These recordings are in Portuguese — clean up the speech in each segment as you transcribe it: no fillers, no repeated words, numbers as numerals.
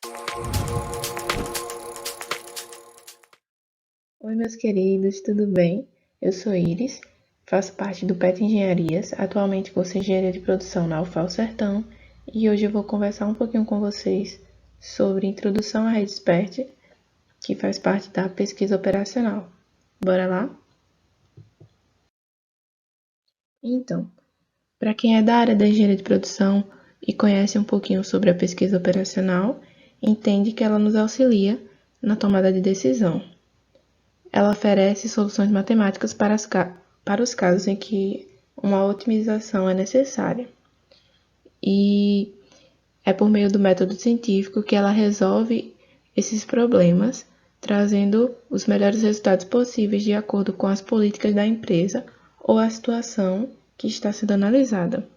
Oi, meus queridos, tudo bem? Eu sou Iris, faço parte do PET Engenharias, atualmente curso Engenharia de Produção na UFAL Sertão, e hoje eu vou conversar um pouquinho com vocês sobre Introdução à Rede SPERT, que faz parte da pesquisa operacional. Bora lá? Então, para quem é da área da Engenharia de Produção e conhece um pouquinho sobre a pesquisa operacional, entende que ela nos auxilia na tomada de decisão. Ela oferece soluções matemáticas para os casos em que uma otimização é necessária. E é por meio do método científico que ela resolve esses problemas, trazendo os melhores resultados possíveis de acordo com as políticas da empresa ou a situação que está sendo analisada.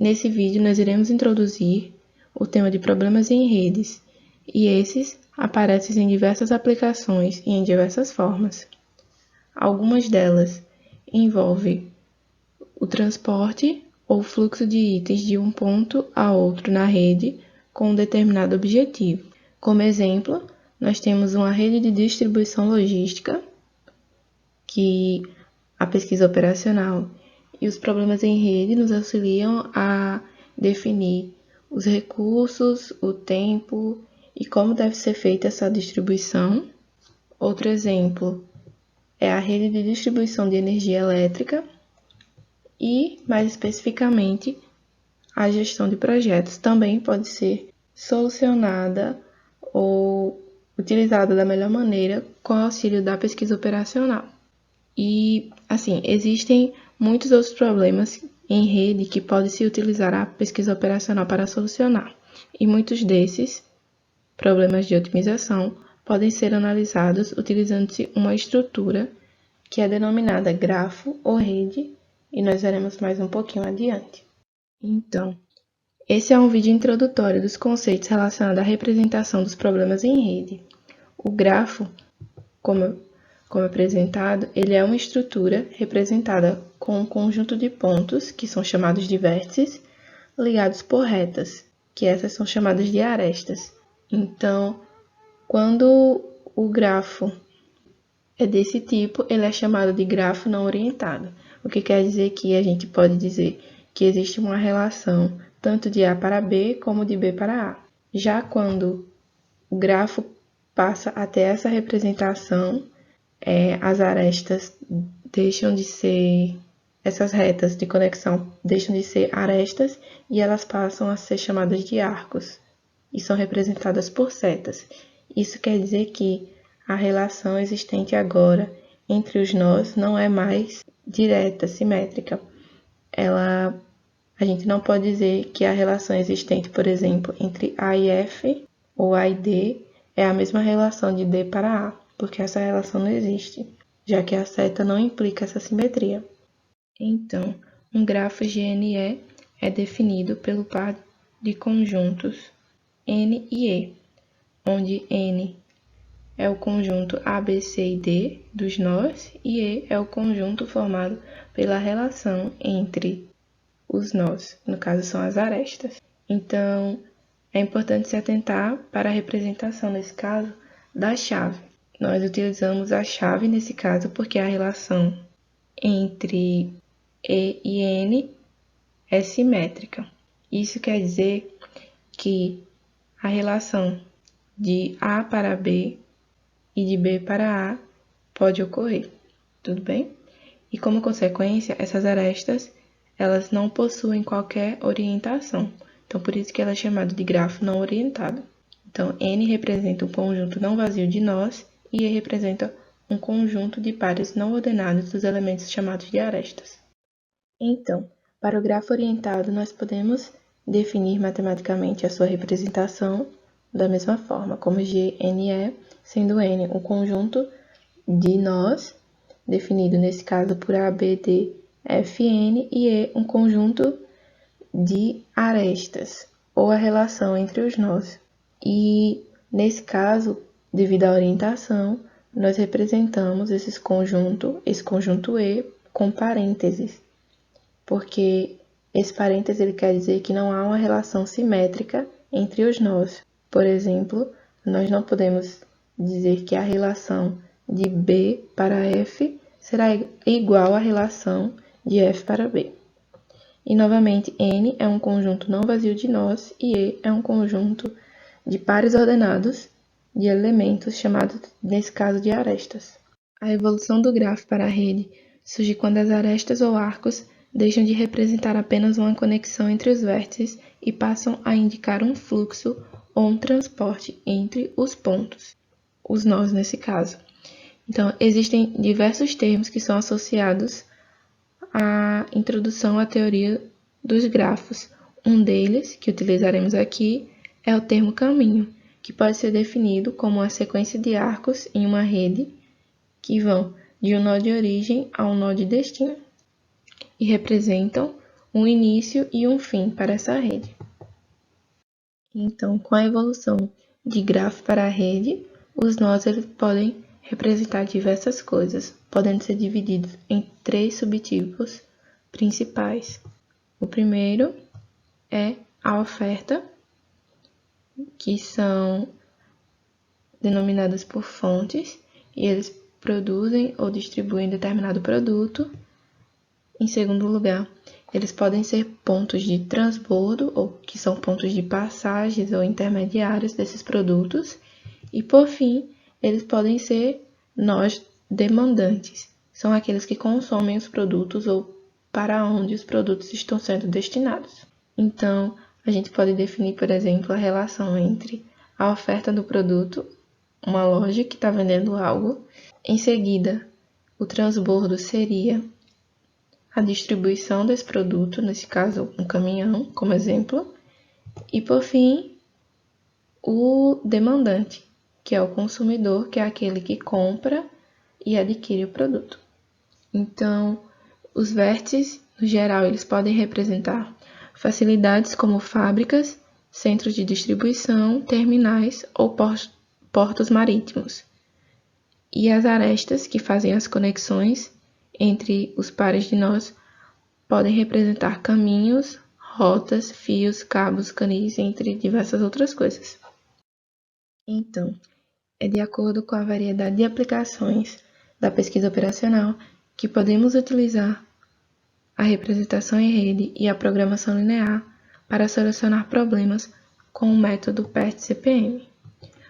Nesse vídeo, nós iremos introduzir o tema de problemas em redes, e esses aparecem em diversas aplicações e em diversas formas. Algumas delas envolvem o transporte ou fluxo de itens de um ponto a outro na rede com um determinado objetivo. Como exemplo, nós temos uma rede de distribuição logística, que a pesquisa operacional e os problemas em rede nos auxiliam a definir os recursos, o tempo e como deve ser feita essa distribuição. Outro exemplo é a rede de distribuição de energia elétrica e, mais especificamente, a gestão de projetos também pode ser solucionada ou utilizada da melhor maneira com o auxílio da pesquisa operacional. E, assim, existem muitos outros problemas em rede que pode se utilizar a pesquisa operacional para solucionar. E muitos desses problemas de otimização podem ser analisados utilizando-se uma estrutura que é denominada grafo ou rede, e nós veremos mais um pouquinho adiante. Então, esse é um vídeo introdutório dos conceitos relacionados à representação dos problemas em rede. O grafo, como apresentado, ele é uma estrutura representada com um conjunto de pontos, que são chamados de vértices, ligados por retas, que essas são chamadas de arestas. Então, quando o grafo é desse tipo, ele é chamado de grafo não orientado, o que quer dizer que a gente pode dizer que existe uma relação tanto de A para B como de B para A. Já quando o grafo passa até essa representação, as arestas deixam de ser, essas retas de conexão deixam de ser arestas e elas passam a ser chamadas de arcos e são representadas por setas. Isso quer dizer que a relação existente agora entre os nós não é mais direta, simétrica. A gente não pode dizer que a relação existente, por exemplo, entre A e F ou A e D é a mesma relação de D para A, porque essa relação não existe, já que a seta não implica essa simetria. Então, um grafo GNE é definido pelo par de conjuntos N e E, onde N é o conjunto A, B, C e D dos nós e E é o conjunto formado pela relação entre os nós, no caso são as arestas. Então, é importante se atentar para a representação, nesse caso, da chave. Nós utilizamos a chave nesse caso porque a relação entre E e N é simétrica. Isso quer dizer que a relação de A para B e de B para A pode ocorrer, tudo bem? E como consequência, essas arestas, elas não possuem qualquer orientação. Então, por isso que ela é chamada de grafo não orientado. Então, N representa um conjunto não vazio de nós e E representa um conjunto de pares não ordenados dos elementos chamados de arestas. Então, para o grafo orientado, nós podemos definir matematicamente a sua representação da mesma forma, como GNE, sendo N um conjunto de nós, definido nesse caso por A, B, D, F, N, e E um conjunto de arestas, ou a relação entre os nós. E, nesse caso, devido à orientação, nós representamos esse conjunto E, com parênteses, porque esse parêntese ele quer dizer que não há uma relação simétrica entre os nós, Por exemplo, nós não podemos dizer que a relação de B para F será igual à relação de F para B. E, novamente, N é um conjunto não vazio de nós e E é um conjunto de pares ordenados de elementos chamados, nesse caso, de arestas. A evolução do grafo para a rede surge quando as arestas ou arcos deixam de representar apenas uma conexão entre os vértices e passam a indicar um fluxo ou um transporte entre os pontos, os nós nesse caso. Então, existem diversos termos que são associados à introdução à teoria dos grafos. Um deles, que utilizaremos aqui, é o termo caminho, que pode ser definido como uma sequência de arcos em uma rede que vão de um nó de origem a um nó de destino e representam um início e um fim para essa rede. Então, com a evolução de grafo para a rede, os nós eles podem representar diversas coisas, podendo ser divididos em 3 subtipos principais. O primeiro é a oferta, que são denominadas por fontes, e eles produzem ou distribuem determinado produto. Em segundo lugar, eles podem ser pontos de transbordo, ou que são pontos de passagens ou intermediários desses produtos. E, por fim, eles podem ser nós demandantes. São aqueles que consomem os produtos ou para onde os produtos estão sendo destinados. Então, a gente pode definir, por exemplo, a relação entre a oferta do produto, uma loja que está vendendo algo. Em seguida, o transbordo seria a distribuição desse produto, nesse caso, um caminhão, como exemplo. E, por fim, o demandante, que é o consumidor, que é aquele que compra e adquire o produto. Então, os vértices, no geral, eles podem representar facilidades como fábricas, centros de distribuição, terminais ou portos marítimos. E as arestas, que fazem as conexões entre os pares de nós, podem representar caminhos, rotas, fios, cabos, canis, entre diversas outras coisas. Então, é de acordo com a variedade de aplicações da pesquisa operacional que podemos utilizar a representação em rede e a programação linear para solucionar problemas com o método PERT-CPM.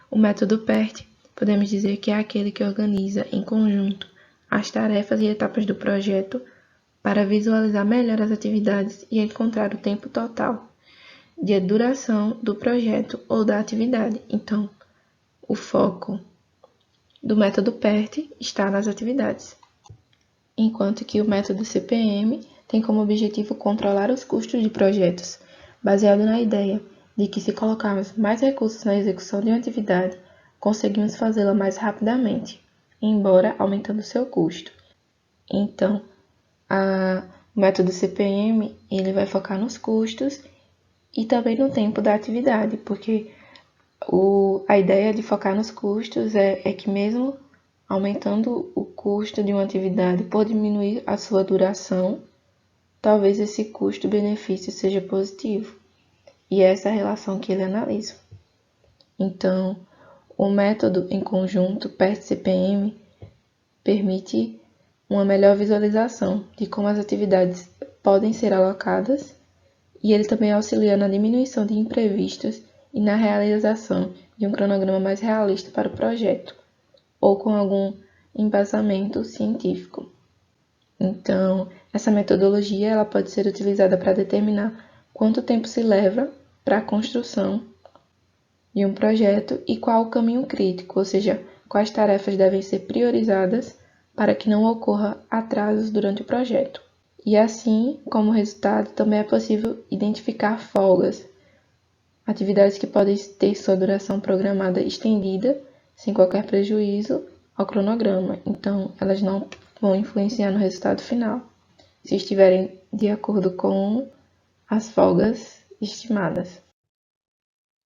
O método PERT podemos dizer que é aquele que organiza em conjunto as tarefas e etapas do projeto para visualizar melhor as atividades e encontrar o tempo total de duração do projeto ou da atividade. Então, o foco do método PERT está nas atividades, enquanto que o método CPM tem como objetivo controlar os custos de projetos, baseado na ideia de que se colocarmos mais recursos na execução de uma atividade, conseguimos fazê-la mais rapidamente, embora aumentando seu custo. Então, o método CPM ele vai focar nos custos e também no tempo da atividade, porque a ideia de focar nos custos é que mesmo aumentando o custo de uma atividade por diminuir a sua duração, talvez esse custo-benefício seja positivo. E essa é a relação que ele analisa. Então, o método em conjunto PERT-CPM permite uma melhor visualização de como as atividades podem ser alocadas e ele também auxilia na diminuição de imprevistos e na realização de um cronograma mais realista para o projeto, ou com algum embasamento científico. Então, essa metodologia ela pode ser utilizada para determinar quanto tempo se leva para a construção de um projeto e qual o caminho crítico, ou seja, quais tarefas devem ser priorizadas para que não ocorra atrasos durante o projeto. E assim, como resultado, também é possível identificar folgas, atividades que podem ter sua duração programada estendida, sem qualquer prejuízo ao cronograma. Então, elas não vão influenciar no resultado final, se estiverem de acordo com as folgas estimadas.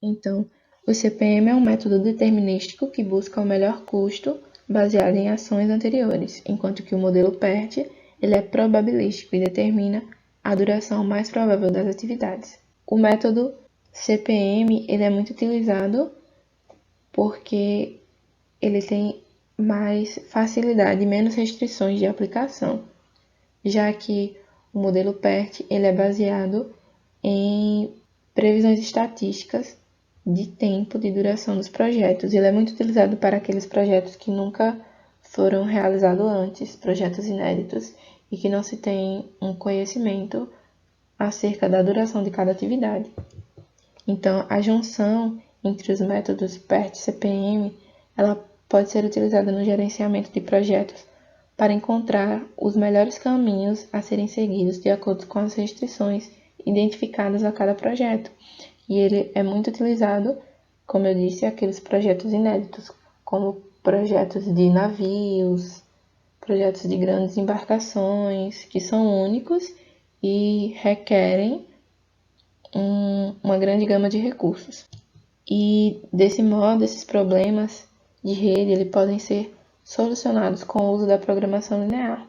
Então, o CPM é um método determinístico que busca o melhor custo baseado em ações anteriores, enquanto que o modelo PERT ele é probabilístico e determina a duração mais provável das atividades. O método CPM ele é muito utilizado porque ele tem mais facilidade e menos restrições de aplicação, já que o modelo PERT ele é baseado em previsões estatísticas de tempo de duração dos projetos. Ele é muito utilizado para aqueles projetos que nunca foram realizados antes, projetos inéditos, e que não se tem um conhecimento acerca da duração de cada atividade. Então, a junção entre os métodos PERT e CPM, ela pode ser utilizada no gerenciamento de projetos para encontrar os melhores caminhos a serem seguidos de acordo com as restrições identificadas a cada projeto. E ele é muito utilizado, como eu disse, aqueles projetos inéditos, como projetos de navios, projetos de grandes embarcações, que são únicos e requerem uma grande gama de recursos. E desse modo, esses problemas de rede eles podem ser solucionados com o uso da programação linear.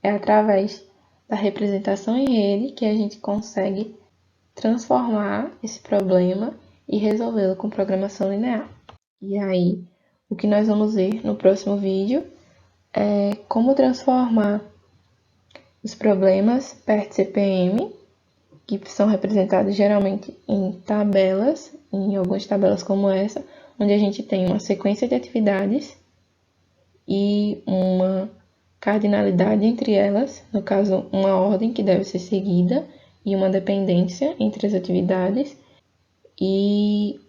É através da representação em rede que a gente consegue transformar esse problema e resolvê-lo com programação linear. E aí, o que nós vamos ver no próximo vídeo é como transformar os problemas PERT-CPM, que são representados geralmente em tabelas, em algumas tabelas como essa, onde a gente tem uma sequência de atividades e uma cardinalidade entre elas, no caso, uma ordem que deve ser seguida e uma dependência entre as atividades e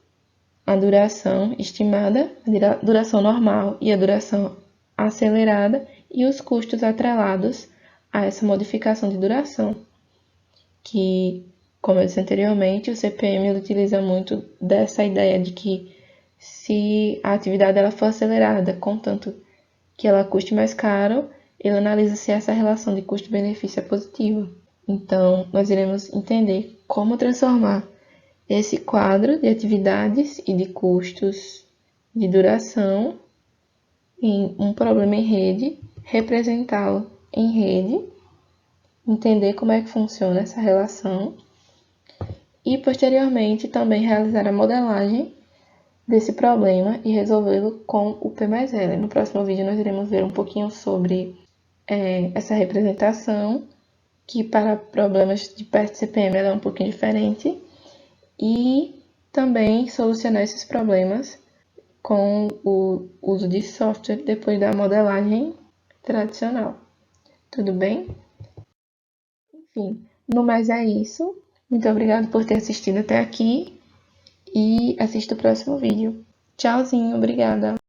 a duração estimada, a duração normal e a duração acelerada e os custos atrelados a essa modificação de duração, que, como eu disse anteriormente, o CPM utiliza muito dessa ideia de que se a atividade ela for acelerada, contanto que ela custe mais caro, ele analisa se essa relação de custo-benefício é positiva. Então, nós iremos entender como transformar esse quadro de atividades e de custos de duração em um problema em rede, representá-lo em rede, entender como é que funciona essa relação e, posteriormente, também realizar a modelagem desse problema e resolvê-lo com o P mais L. No próximo vídeo nós iremos ver um pouquinho sobre essa representação, que para problemas de PERT-CPM ela é um pouquinho diferente, e também solucionar esses problemas com o uso de software depois da modelagem tradicional. Tudo bem? Enfim, no mais é isso. Muito obrigado por ter assistido até aqui e assista o próximo vídeo. Tchauzinho, obrigada!